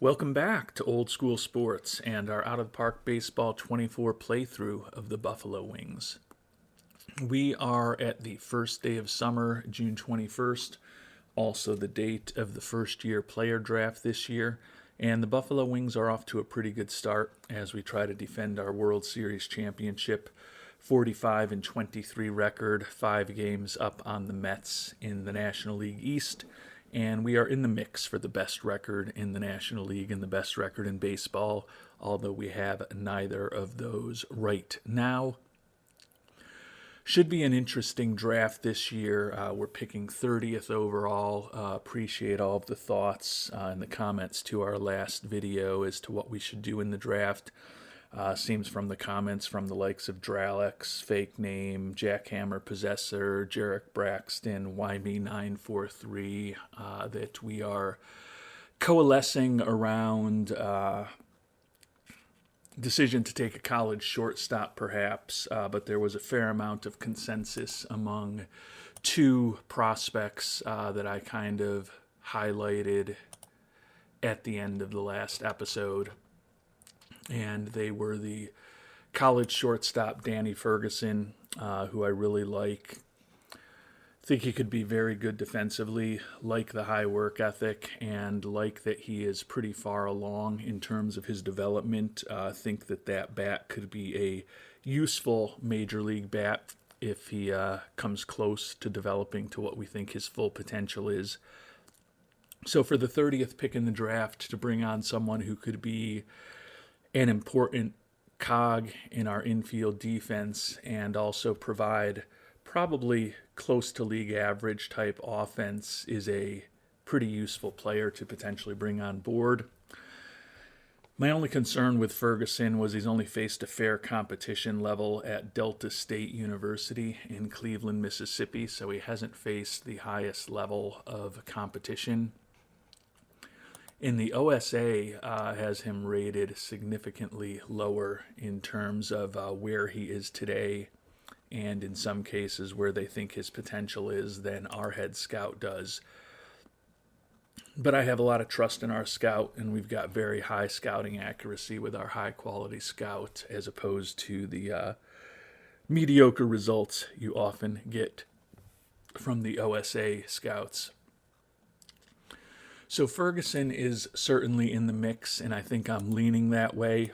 Welcome back to Old School Sports and our Out of the Park Baseball 24 playthrough of the Buffalo Wings. We are at the first day of summer, June 21st, also the date of the first year player draft this year, and the Buffalo Wings are off to a pretty good start as we try to defend our World Series championship. 45-23 record, 5 games up on the Mets in the National League East, and we are in the mix for the best record in the National League and the best record in baseball, although we have neither of those right now. Should be an interesting draft this year. We're picking 30th overall. Appreciate all of the thoughts and the comments to our last video as to what we should do in the draft. Seems from the comments from the likes of Dralex, Fake Name, Jackhammer Possessor, Jarek Braxton, YB943, that we are coalescing around decision to take a college shortstop perhaps, but there was a fair amount of consensus among two prospects that I kind of highlighted at the end of the last episode. And they were the college shortstop Danny Ferguson, who I really like. Think he could be very good defensively, like the high work ethic, and like that he is pretty far along in terms of his development. Think that bat could be a useful major league bat if he comes close to developing to what we think his full potential is. So for the 30th pick in the draft, to bring on someone who could be an important cog in our infield defense and also provide probably close to league average type offense is a pretty useful player to potentially bring on board. My only concern with Ferguson was he's only faced a fair competition level at Delta State University in Cleveland, Mississippi, so he hasn't faced the highest level of competition. In the OSA, has him rated significantly lower in terms of where he is today, and in some cases where they think his potential is than our head scout does. But I have a lot of trust in our scout, and we've got very high scouting accuracy with our high-quality scout, as opposed to the mediocre results you often get from the OSA scouts. So Ferguson is certainly in the mix, and I think I'm leaning that way.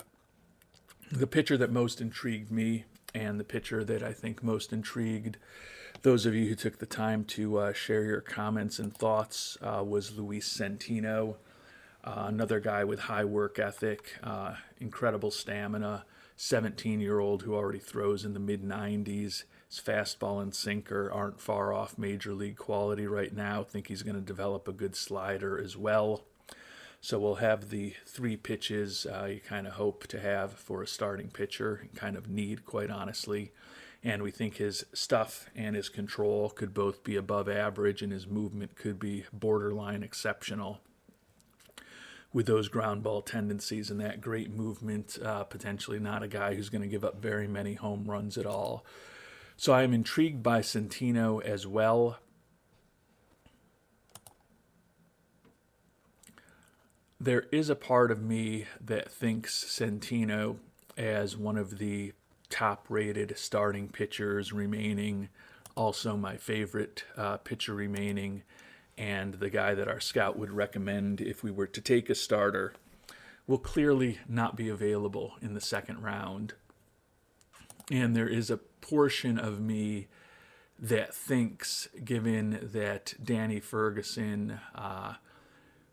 The pitcher that most intrigued me, and the pitcher that I think most intrigued those of you who took the time to share your comments and thoughts, was Luis Centino, another guy with high work ethic, incredible stamina, 17-year-old who already throws in the mid-90s. His fastball and sinker aren't far off major league quality right now. I think he's going to develop a good slider as well. So we'll have the 3 pitches you kind of hope to have for a starting pitcher, and kind of need, quite honestly. And we think his stuff and his control could both be above average, and his movement could be borderline exceptional. With those ground ball tendencies and that great movement, potentially not a guy who's going to give up very many home runs at all. So I am intrigued by Centino as well. There is a part of me that thinks Centino as one of the top-rated starting pitchers remaining, also my favorite pitcher remaining, and the guy that our scout would recommend if we were to take a starter, will clearly not be available in the second round. And there is a portion of me that thinks, given that Danny Ferguson,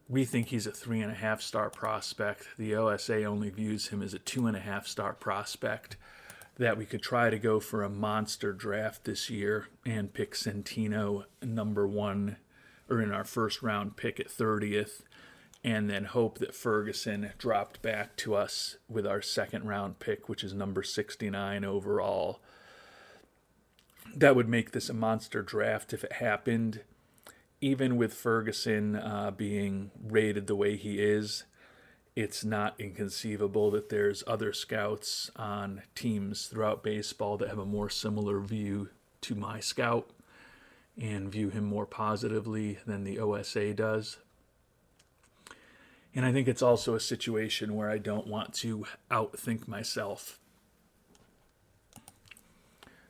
we think he's a 3.5-star prospect. The OSA only views him as a 2.5-star prospect, that we could try to go for a monster draft this year and pick Centino number 1, or in our first round pick at 30th, and then hope that Ferguson dropped back to us with our second round pick, which is number 69 overall. That would make this a monster draft if it happened. Even with Ferguson being rated the way he is, it's not inconceivable that there's other scouts on teams throughout baseball that have a more similar view to my scout and view him more positively than the OSA does. And I think it's also a situation where I don't want to outthink myself.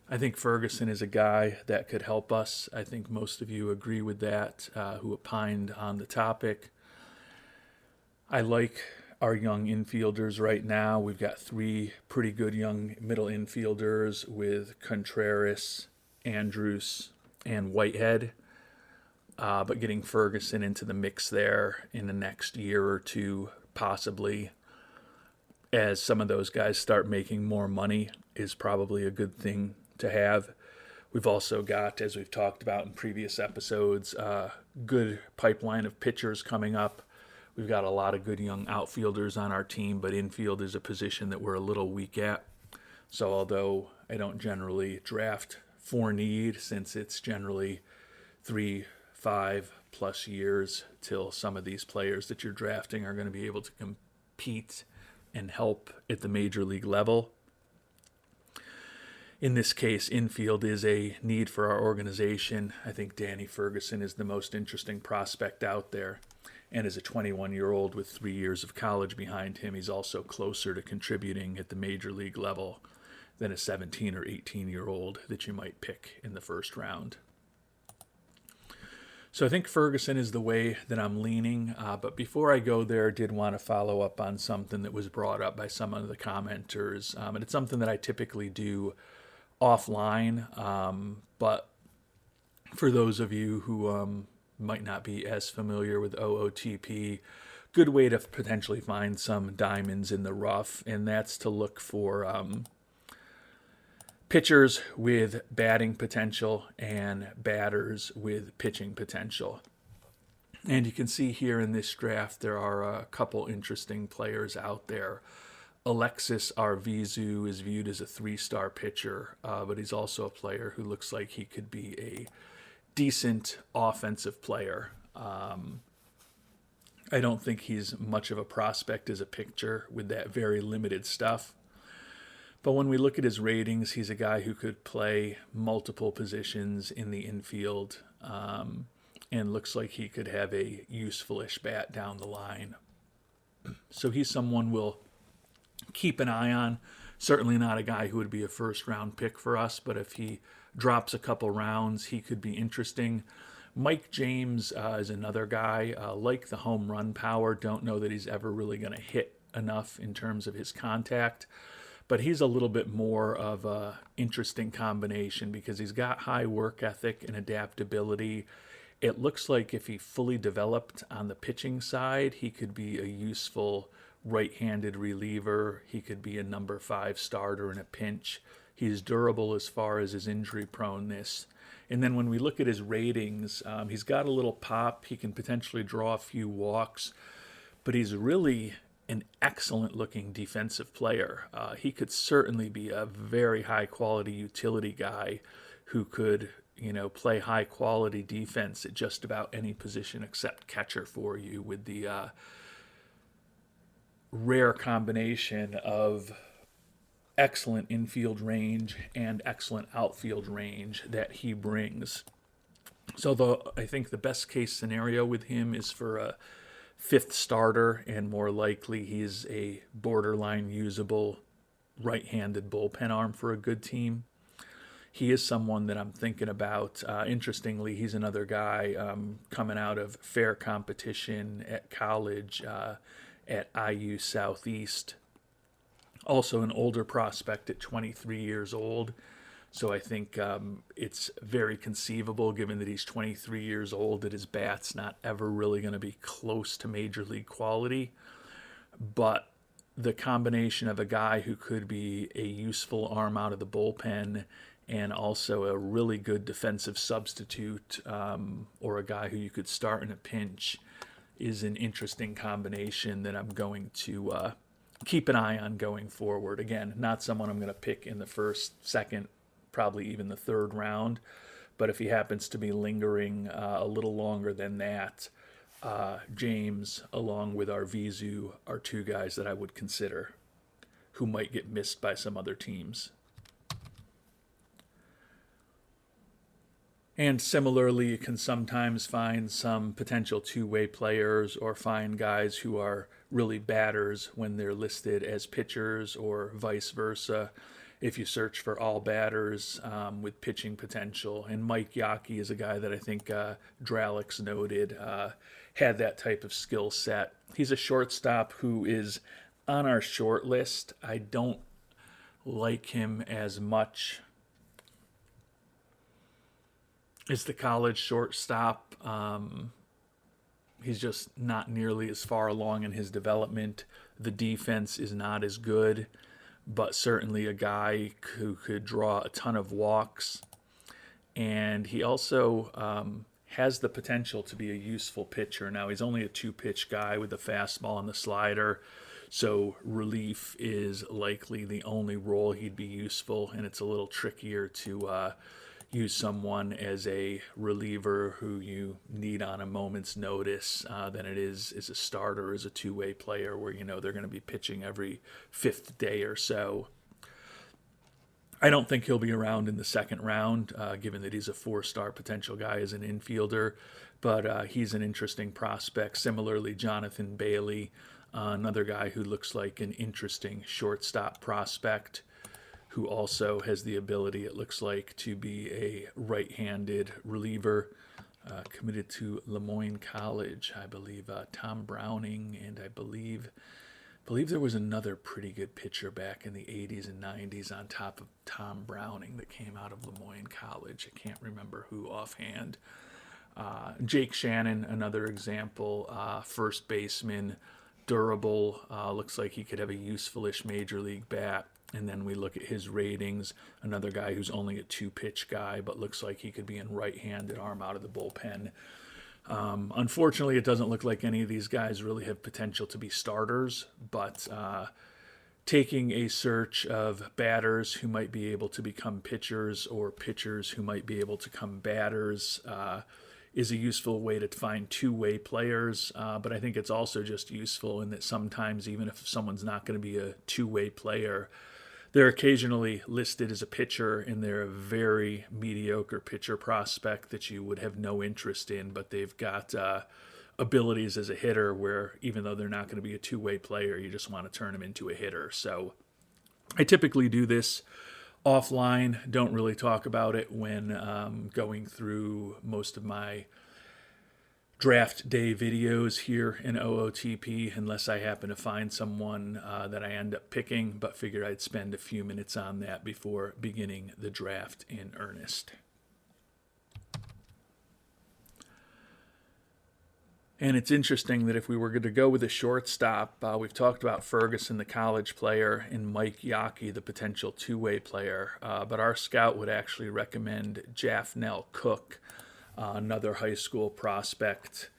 I think Ferguson is a guy that could help us. I think most of you agree with that, who opined on the topic. I like our young infielders right now. We've got 3 pretty good young middle infielders with Contreras, Andrus, and Whitehead. But getting Ferguson into the mix there in the next year or two, possibly, as some of those guys start making more money, is probably a good thing to have. We've also got, as we've talked about in previous episodes, a good pipeline of pitchers coming up. We've got a lot of good young outfielders on our team, but infield is a position that we're a little weak at. So although I don't generally draft for need, since it's generally 3-5+ years till some of these players that you're drafting are going to be able to compete and help at the major league level. In this case, infield is a need for our organization. I think Danny Ferguson is the most interesting prospect out there. And as a 21-year-old with 3 years of college behind him, he's also closer to contributing at the major league level than a 17 or 18-year-old that you might pick in the first round. So I think Ferguson is the way that I'm leaning. But before I go there, I did want to follow up on something that was brought up by some of the commenters. And it's something that I typically do offline. But for those of you who might not be as familiar with OOTP, good way to potentially find some diamonds in the rough, and that's to look for pitchers with batting potential and batters with pitching potential. And you can see here in this draft there are a couple interesting players out there. Alexis Arvizu is viewed as a 3-star pitcher, but he's also a player who looks like he could be a decent offensive player. I don't think he's much of a prospect as a pitcher with that very limited stuff. But when we look at his ratings, he's a guy who could play multiple positions in the infield, and looks like he could have a useful-ish bat down the line. So he's someone we'll keep an eye on. Certainly not a guy who would be a first-round pick for us, but if he drops a couple rounds, he could be interesting. Mike James is another guy, like the home run power. Don't know that he's ever really going to hit enough in terms of his contact, but he's a little bit more of a interesting combination because he's got high work ethic and adaptability. It looks like if he fully developed on the pitching side, he could be a useful right-handed reliever. He could be a number 5 starter in a pinch. He's durable as far as his injury proneness. And then when we look at his ratings, he's got a little pop. He can potentially draw a few walks, but he's really an excellent looking defensive player. He could certainly be a very high quality utility guy who could, play high quality defense at just about any position except catcher for you, with the rare combination of excellent infield range and excellent outfield range that he brings. So I think the best case scenario with him is for a 5th starter, and more likely he's a borderline usable right-handed bullpen arm for a good team. He is someone that I'm thinking about. Interestingly, he's another guy coming out of fair competition at college at IU Southeast. Also an older prospect at 23 years old. So I think it's very conceivable, given that he's 23 years old, that his bat's not ever really going to be close to major league quality. But the combination of a guy who could be a useful arm out of the bullpen and also a really good defensive substitute, or a guy who you could start in a pinch, is an interesting combination that I'm going to keep an eye on going forward. Again, not someone I'm going to pick in the first, second, probably even the 3rd round, but if he happens to be lingering a little longer than that, James along with Arvizu are 2 guys that I would consider who might get missed by some other teams. And similarly, you can sometimes find some potential two-way players or find guys who are really batters when they're listed as pitchers or vice versa. If you search for all batters with pitching potential. And Mike Yockey is a guy that I think Dralix noted had that type of skill set. He's a shortstop who is on our short list. I don't like him as much as the college shortstop. He's just not nearly as far along in his development. The defense is not as good, but certainly a guy who could draw a ton of walks. And he also has the potential to be a useful pitcher. Now, he's only a two-pitch guy with the fastball and the slider, so relief is likely the only role he'd be useful, and it's a little trickier to use someone as a reliever who you need on a moment's notice than it is as a starter, as a two-way player where you know they're going to be pitching every fifth day or so. I don't think he'll be around in the second round, given that he's a four-star potential guy as an infielder, but he's an interesting prospect. Similarly, Jonathan Bailey, another guy who looks like an interesting shortstop prospect, who also has the ability, it looks like, to be a right-handed reliever, committed to Lemoyne College, I believe, Tom Browning, and I believe there was another pretty good pitcher back in the 80s and 90s on top of Tom Browning that came out of Lemoyne College. I can't remember who offhand. Jake Shannon, another example, first baseman, durable, looks like he could have a useful-ish major league bat. And then we look at his ratings, another guy who's only a two-pitch guy, but looks like he could be in right-handed arm out of the bullpen. Unfortunately, it doesn't look like any of these guys really have potential to be starters, but taking a search of batters who might be able to become pitchers or pitchers who might be able to become batters is a useful way to find two-way players, but I think it's also just useful in that sometimes even if someone's not going to be a two-way player, they're occasionally listed as a pitcher, and they're a very mediocre pitcher prospect that you would have no interest in, but they've got abilities as a hitter where even though they're not going to be a two-way player, you just want to turn them into a hitter. So I typically do this offline, don't really talk about it when going through most of my draft day videos here in OOTP unless I happen to find someone that I end up picking, but figured I'd spend a few minutes on that before beginning the draft in earnest. And it's interesting that if we were going to go with a shortstop, we've talked about Ferguson, the college player, and Mike Yockey, the potential two-way player, but our scout would actually recommend Jafnell Cook, another high school prospect.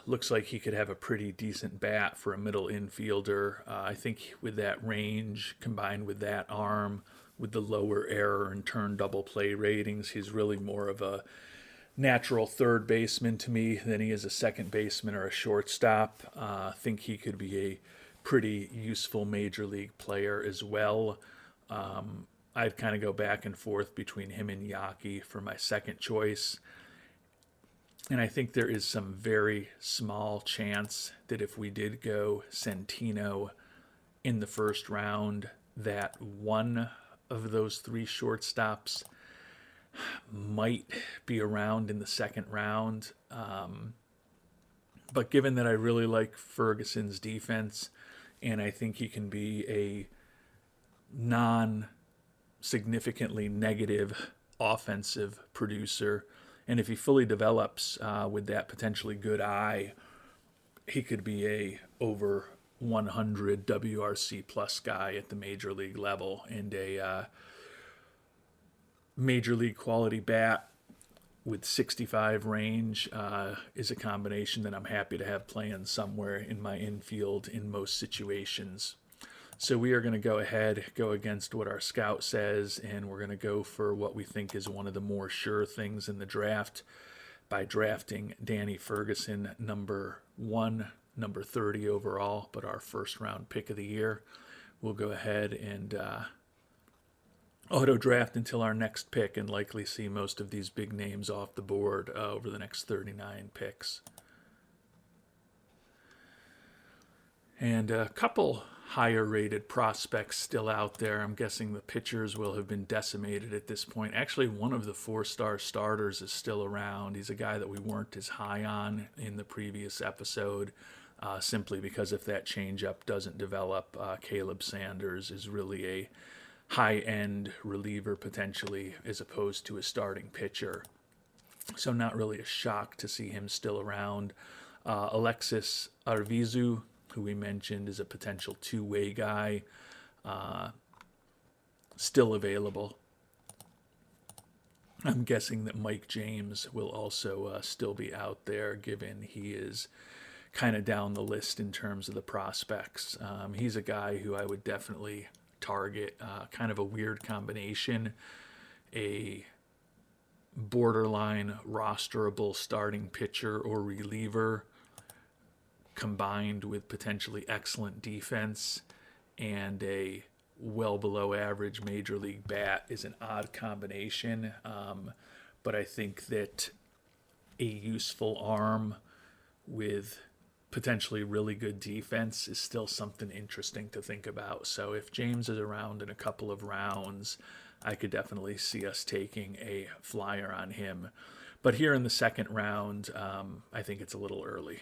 Looks like he could have a pretty decent bat for a middle infielder. I think with that range combined with that arm, with the lower error and turn double play ratings, he's really more of a natural third baseman to me than he is a second baseman or a shortstop. I think he could be a pretty useful major league player as well. I'd kind of go back and forth between him and Yockey for my second choice. And I think there is some very small chance that if we did go Centino in the first round, that one of those three shortstops might be around in the second round. But given that I really like Ferguson's defense, and I think he can be a non-significantly negative offensive producer, and if he fully develops with that potentially good eye, he could be a over 100 WRC plus guy at the major league level, and a major league quality bat with 65 range is a combination that I'm happy to have playing somewhere in my infield in most situations. So we are going to go ahead, go against what our scout says, and we're going to go for what we think is one of the more sure things in the draft by drafting Danny Ferguson, number 1, number 30 overall, but our first round pick of the year. We'll go ahead and auto draft until our next pick and likely see most of these big names off the board over the next 39 picks. And a couple higher rated prospects still out there. I'm guessing the pitchers will have been decimated at this point. Actually, one of the 4-star starters is still around. He's a guy that we weren't as high on in the previous episode, simply because if that changeup doesn't develop, Caleb Sanders is really a high-end reliever potentially as opposed to a starting pitcher. So not really a shock to see him still around. Alexis Arvizu, who we mentioned is a potential two-way guy, still available. I'm guessing that Mike James will also still be out there, given he is kind of down the list in terms of the prospects. He's a guy who I would definitely target. Kind of a weird combination. A borderline rosterable starting pitcher or reliever combined with potentially excellent defense and a well below average major league bat is an odd combination. But I think that a useful arm with potentially really good defense is still something interesting to think about. So if James is around in a couple of rounds, I could definitely see us taking a flyer on him. But here in the second round, I think it's a little early.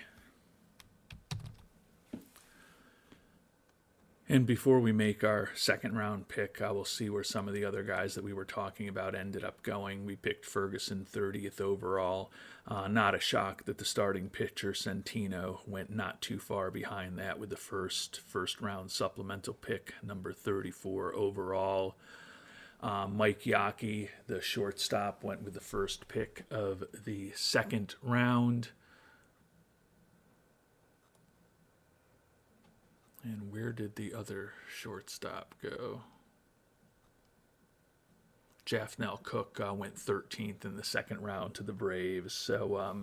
And before we make our second round pick, we'll see where some of the other guys that we were talking about ended up going. We picked Ferguson 30th overall. Not a shock that the starting pitcher, Centino, went not too far behind that with the first round supplemental pick, number 34 overall. Mike Yaki, the shortstop, went with the first pick of the second round. And where did the other shortstop go? Jafnell Cook went 13th in the second round to the Braves. So,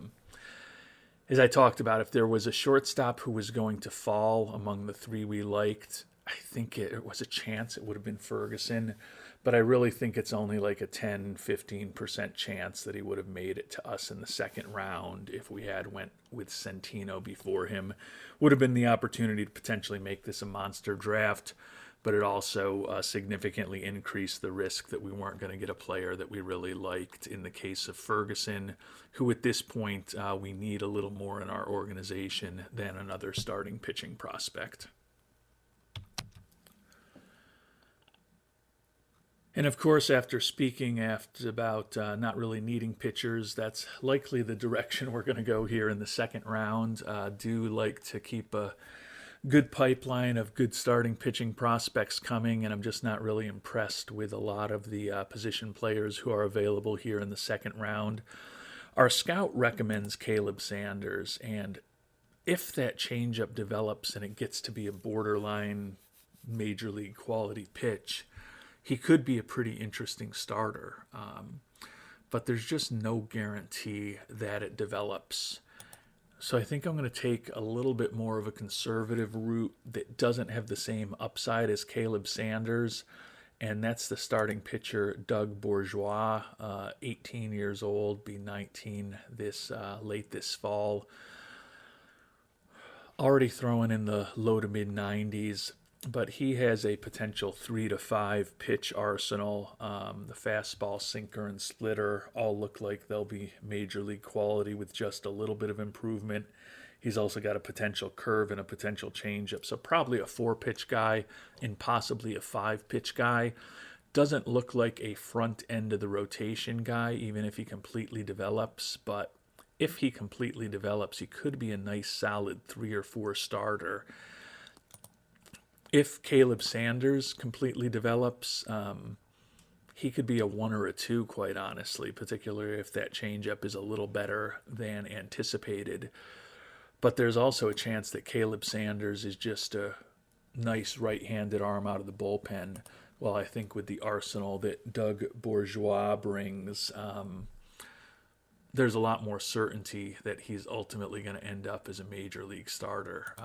as I talked about, if there was a shortstop who was going to fall among the three we liked, I think it was a chance it would have been Ferguson. But I really think it's only like a 10-15% chance that he would have made it to us in the second round if we had went with Centino before him. Would have been the opportunity to potentially make this a monster draft, but it also significantly increased the risk that we weren't going to get a player that we really liked in the case of Ferguson, who at this point we need a little more in our organization than another starting pitching prospect. And of course, after speaking about not really needing pitchers, that's likely the direction we're going to go here in the second round. Do like to keep a good pipeline of good starting pitching prospects coming, and I'm just not really impressed with a lot of the position players who are available here in the second round. Our scout recommends Caleb Sanders, and if that changeup develops and it gets to be a borderline major league quality pitch, he could be a pretty interesting starter, but there's just no guarantee that it develops. So I think I'm going to take a little bit more of a conservative route that doesn't have the same upside as Caleb Sanders, and that's the starting pitcher Doug Bourgeois, 18 years old, be 19 late this fall. Already throwing in the low to mid 90s. But he has a potential 3 to 5 pitch arsenal. The fastball, sinker, and splitter all look like they'll be major league quality with just a little bit of improvement. He's also got a potential curve and a potential changeup. So probably a 4-pitch guy and possibly a 5-pitch guy. Doesn't look like a front end of the rotation guy, even if he completely develops. But if he completely develops, he could be a nice solid 3 or 4 starter. If Caleb Sanders completely develops, he could be a 1 or a 2, quite honestly, particularly if that changeup is a little better than anticipated. But there's also a chance that Caleb Sanders is just a nice right-handed arm out of the bullpen. Well, I think with the arsenal that Doug Bourgeois brings, there's a lot more certainty that he's ultimately going to end up as a major league starter.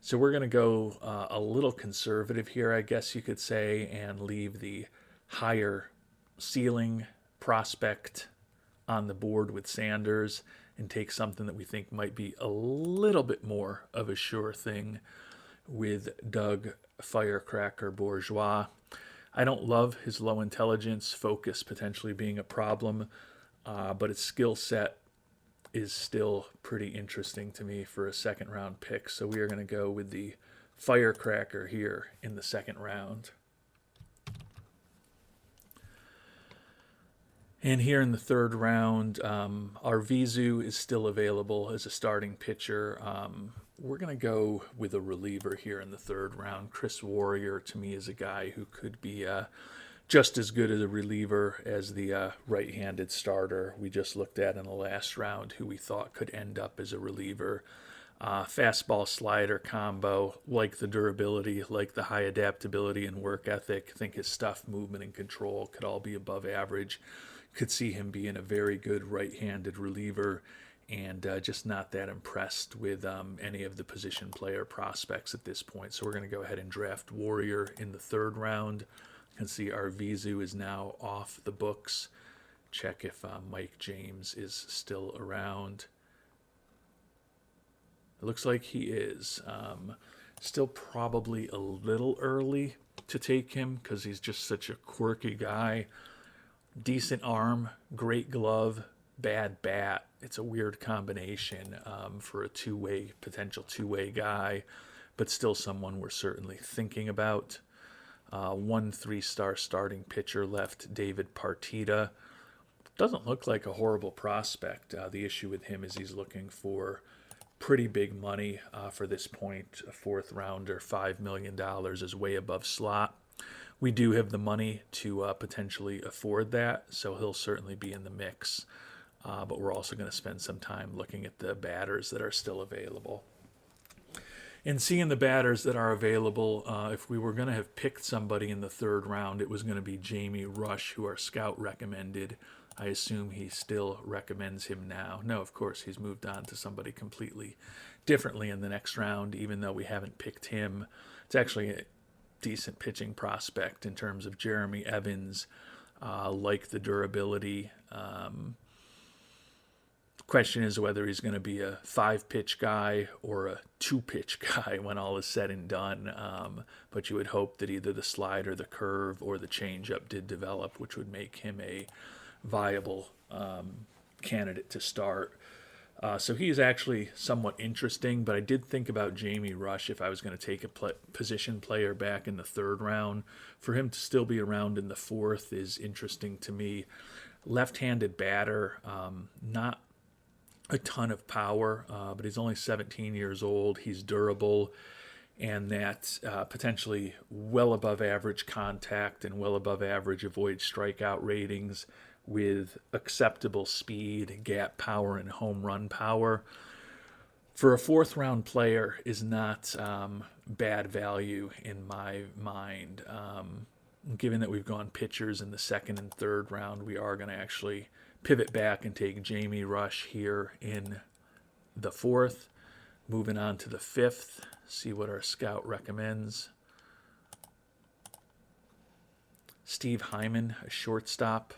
So we're going to go a little conservative here, I guess you could say, and leave the higher ceiling prospect on the board with Sanders and take something that we think might be a little bit more of a sure thing with Doug Firecracker Bourgeois. I don't love his low intelligence, focus potentially being a problem, but his skill set is still pretty interesting to me for a second round pick. So we are going to go with the Firecracker here in the second round. And here in the third round, Arvizu is still available as a starting pitcher. We're going to go with a reliever here in the third round. Chris Warrior, to me, is a guy who could be just as good as a reliever as the right-handed starter we just looked at in the last round, who we thought could end up as a reliever. Fastball slider combo, like the durability, like the high adaptability and work ethic. I think his stuff, movement, and control could all be above average. Could see him being a very good right-handed reliever, and just not that impressed with any of the position player prospects at this point. So we're going to go ahead and draft Warrior in the third round. You can see Arvizu is now off the books. Check if Mike James is still around. It looks like he is. Still probably a little early to take him because he's just such a quirky guy. Decent arm, great glove, bad bat. It's a weird combination for a potential two-way guy, but still someone we're certainly thinking about. 1 3-star starting pitcher left, David Partita. Doesn't look like a horrible prospect. The issue with him is he's looking for pretty big money for this point. A fourth rounder, $5 million is way above slot. We do have the money to potentially afford that, so he'll certainly be in the mix. But we're also going to spend some time looking at the batters that are still available. And seeing the batters that are available, if we were going to have picked somebody in the third round, it was going to be Jamie Rush, who our scout recommended. I assume he still recommends him now. No, of course, he's moved on to somebody completely differently in the next round, even though we haven't picked him. It's actually a decent pitching prospect in terms of Jeremy Evans, like the durability. Question is whether he's going to be a 5-pitch guy or a 2-pitch guy when all is said and done. But you would hope that either the slide or the curve or the changeup did develop, which would make him a viable candidate to start. So he is actually somewhat interesting, but I did think about Jamie Rush if I was going to take a position player back in the third round. For him to still be around in the fourth is interesting to me. Left-handed batter, not a ton of power, but he's only 17 years old. He's durable, and that potentially well above average contact and well above average avoid strikeout ratings with acceptable speed, gap power, and home run power. For a fourth round player is not bad value in my mind. Given that we've gone pitchers in the second and third round, we are going to actually pivot back and take Jamie Rush here in the fourth. Moving on to the fifth, see what our scout recommends. Steve Hyman, a shortstop.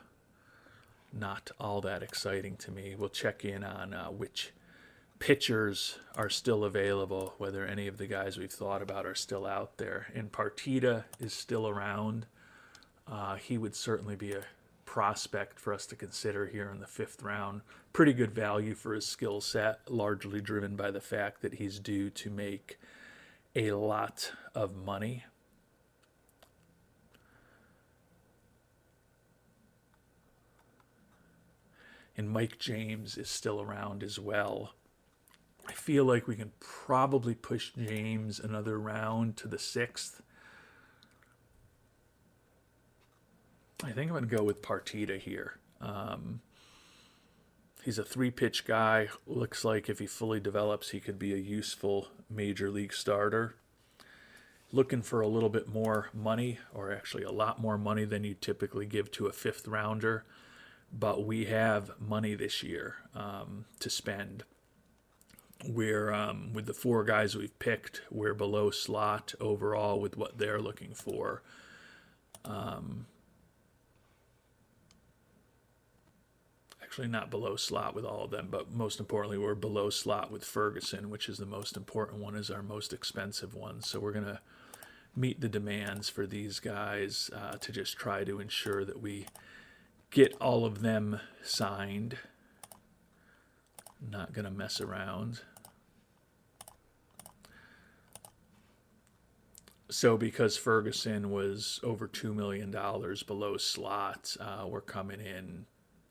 Not all that exciting to me. We'll check in on which pitchers are still available, whether any of the guys we've thought about are still out there. And Partita is still around. He would certainly be a prospect for us to consider here in the fifth round. Pretty good value for his skill set, largely driven by the fact that he's due to make a lot of money. And Mike James is still around as well. I feel like we can probably push James another round to the sixth. I think I'm going to go with Partita here. He's a 3-pitch guy. Looks like if he fully develops, he could be a useful major league starter. Looking for a little bit more money, or actually a lot more money than you typically give to a fifth rounder. But we have money this year to spend. We're with the 4 guys we've picked, we're below slot overall with what they're looking for. actually not below slot with all of them, but most importantly, we're below slot with Ferguson, which is the most important one, is our most expensive one. So we're going to meet the demands for these guys to just try to ensure that we get all of them signed. Not going to mess around. So because Ferguson was over $2 million below slot, we're coming in,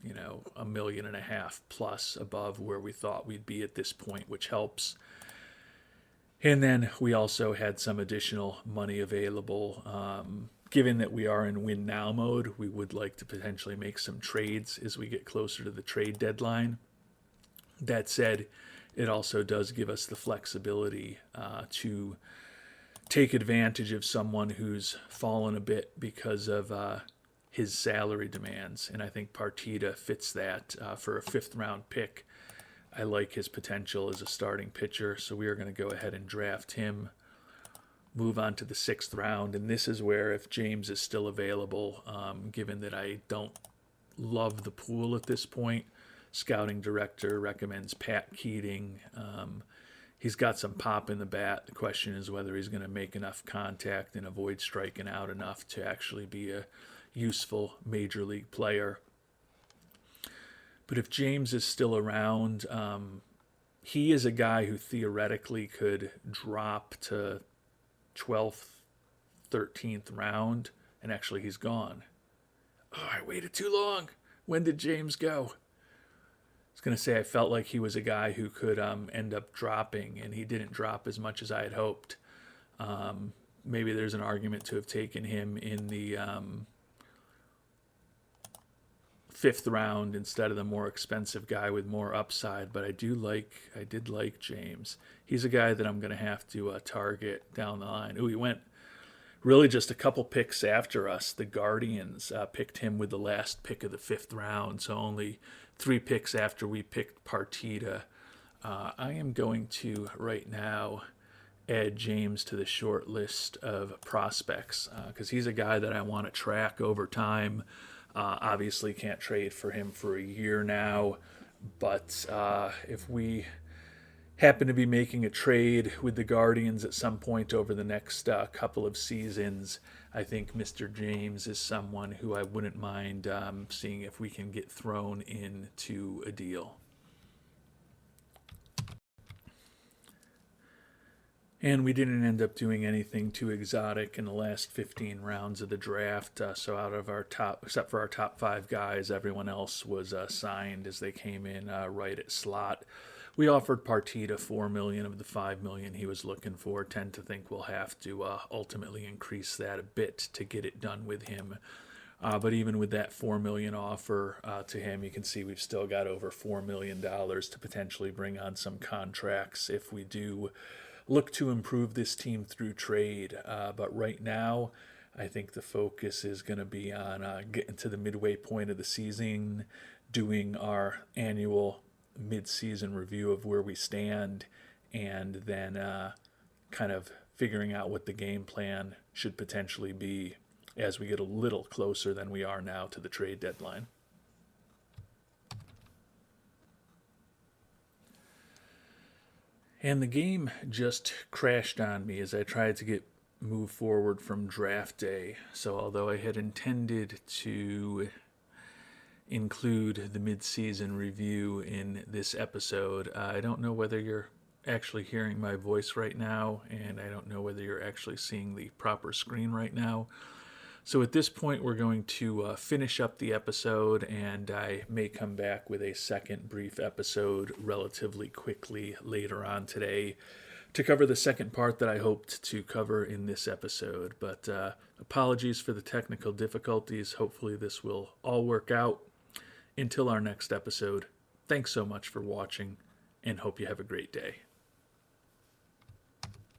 $1.5 million plus above where we thought we'd be at this point, which helps. And then we also had some additional money available. Given that we are in win now mode, we would like to potentially make some trades as we get closer to the trade deadline. That said, it also does give us the flexibility to take advantage of someone who's fallen a bit because of his salary demands. And I think Partita fits that for a 5th round pick. I like his potential as a starting pitcher, so we are going to go ahead and draft him, move on to the 6th round. And this is where, if James is still available, given that I don't love the pool at this point, scouting director recommends Pat Keating. He's got some pop in the bat. The question is whether he's going to make enough contact and avoid striking out enough to actually be a useful major league player. But if James is still around, he is a guy who theoretically could drop to 12th, 13th round, and actually he's gone. Oh, I waited too long. When did James go? I was going to say I felt like he was a guy who could end up dropping, and he didn't drop as much as I had hoped. Maybe there's an argument to have taken him in the 5th round instead of the more expensive guy with more upside, but I did like James. He's a guy that I'm going to have to target down the line. Ooh, he went really just a couple picks after us. The Guardians picked him with the last pick of the 5th round, so only 3 picks after we picked Partita. I am going to right now add James to the short list of prospects because he's a guy that I want to track over time. Obviously can't trade for him for a year now, but if we happen to be making a trade with the Guardians at some point over the next couple of seasons, I think Mr. James is someone who I wouldn't mind seeing if we can get thrown into a deal. And we didn't end up doing anything too exotic in the last 15 rounds of the draft. So out of our except for our top 5 guys, everyone else was signed as they came in right at slot. We offered Partita $4 million of the $5 million he was looking for. Tend to think we'll have to ultimately increase that a bit to get it done with him. But even with that $4 million offer to him, you can see we've still got over $4 million to potentially bring on some contracts if we do look to improve this team through trade. But right now, I think the focus is going to be on getting to the midway point of the season, doing our annual mid-season review of where we stand, and then kind of figuring out what the game plan should potentially be as we get a little closer than we are now to the trade deadline. And the game just crashed on me as I tried to move forward from draft day. So although I had intended to include the mid-season review in this episode, I don't know whether you're actually hearing my voice right now, and I don't know whether you're actually seeing the proper screen right now. So at this point, we're going to finish up the episode, and I may come back with a second brief episode relatively quickly later on today to cover the second part that I hoped to cover in this episode. But apologies for the technical difficulties. Hopefully this will all work out. Until our next episode, thanks so much for watching, and hope you have a great day.